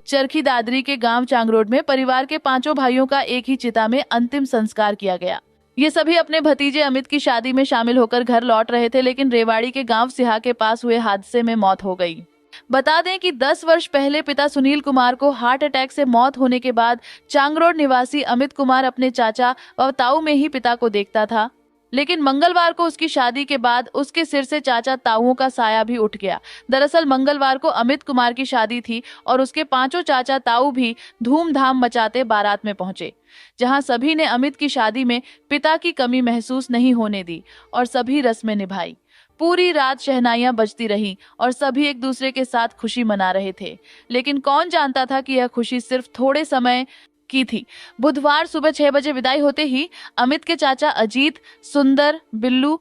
चरखी दादरी के गांव चांगरोड में परिवार के 5 भाइयों का एक ही चिता में अंतिम संस्कार किया गया। ये सभी अपने भतीजे अमित की शादी में शामिल होकर घर लौट रहे थे, लेकिन रेवाड़ी के गांव सिहा के पास हुए हादसे में मौत हो गई। बता दें कि 10 वर्ष पहले पिता सुनील कुमार को हार्ट अटैक से मौत होने के बाद चांगरोड निवासी अमित कुमार अपने चाचा व ताऊ में ही पिता को देखता था, लेकिन मंगलवार को उसकी शादी के बाद उसके सिर से चाचा ताऊओं का साया भी उठ गया। दरअसल मंगलवार को अमित कुमार की शादी थी और उसके 5 चाचा ताऊ भी धूमधाम मचाते बारात में पहुंचे, जहां सभी ने अमित की शादी में पिता की कमी महसूस नहीं होने दी और सभी रस्में निभाई। पूरी रात शहनाइयां बजती रहीं और सभी एक दूसरे के साथ खुशी मना रहे थे, लेकिन कौन जानता था कि यह खुशी सिर्फ थोड़े समय की थी। बुधवार सुबह 6 बजे विदाई होते ही अमित के चाचा अजीत, सुंदर, बिल्लू,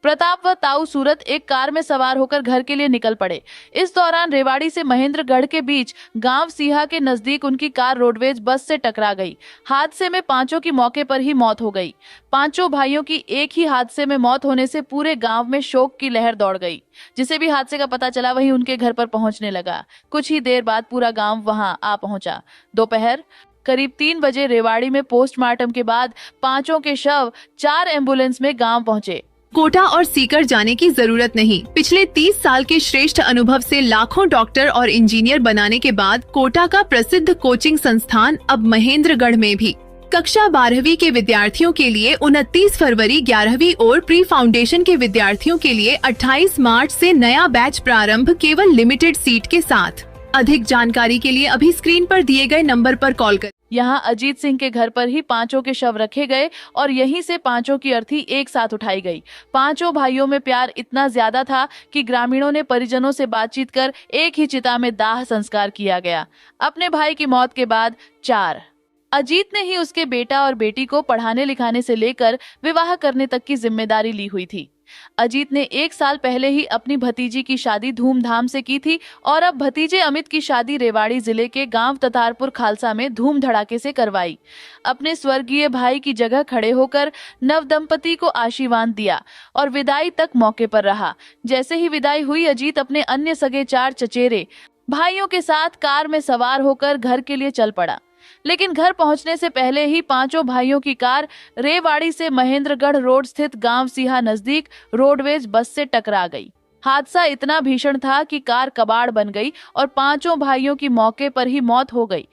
प्रताप व ताऊ सूरत एक कार में सवार होकर घर के लिए निकल पड़े। इस दौरान रेवाड़ी से महेंद्रगढ़ के बीच गांव सीहा के नजदीक उनकी कार रोडवेज बस से टकरा गई। हादसे में 5 की मौके पर ही मौत हो गई। 5 भाइयों की एक ही हादसे में मौत होने से पूरे गांव में शोक की लहर दौड़ गई। जिसे भी हादसे का पता चला वही उनके घर पर पहुंचने लगा। कुछ ही देर बाद पूरा गाँव वहाँ आ पहुंचा। दोपहर करीब 3 बजे रेवाड़ी में पोस्टमार्टम के बाद 5 के शव 4 एम्बुलेंस में गांव पहुंचे। कोटा और सीकर जाने की जरूरत नहीं। पिछले 30 साल के श्रेष्ठ अनुभव से लाखों डॉक्टर और इंजीनियर बनाने के बाद कोटा का प्रसिद्ध कोचिंग संस्थान अब महेंद्रगढ़ में भी कक्षा 12वीं के विद्यार्थियों के लिए 29 फरवरी 11वीं और प्री फाउंडेशन के विद्यार्थियों के लिए 28 मार्च से नया बैच प्रारंभ, केवल लिमिटेड सीट के साथ। अधिक जानकारी के लिए अभी स्क्रीन पर दिए गए नंबर पर कॉल करें। यहाँ अजीत सिंह के घर पर ही 5 के शव रखे गए और यहीं से 5 की अर्थी एक साथ उठाई गई। 5 भाइयों में प्यार इतना ज्यादा था कि ग्रामीणों ने परिजनों से बातचीत कर एक ही चिता में दाह संस्कार किया गया। अपने भाई की मौत के बाद 4 अजीत ने ही उसके बेटा और बेटी को पढ़ाने लिखाने से लेकर विवाह करने तक की जिम्मेदारी ली हुई थी। अजीत ने 1 साल पहले ही अपनी भतीजी की शादी धूमधाम से की थी और अब भतीजे अमित की शादी रेवाड़ी जिले के गांव ततारपुर खालसा में धूम धड़ाके से करवाई। अपने स्वर्गीय भाई की जगह खड़े होकर नव दंपति को आशीर्वाद दिया और विदाई तक मौके पर रहा। जैसे ही विदाई हुई, अजीत अपने अन्य सगे 4 चचेरे भाइयों के साथ कार में सवार होकर घर के लिए चल पड़ा, लेकिन घर पहुंचने से पहले ही 5 भाइयों की कार रेवाड़ी से महेंद्रगढ़ रोड स्थित गांव सीहा नजदीक रोडवेज बस से टकरा गई। हादसा इतना भीषण था कि कार कबाड़ बन गई और 5 भाइयों की मौके पर ही मौत हो गई।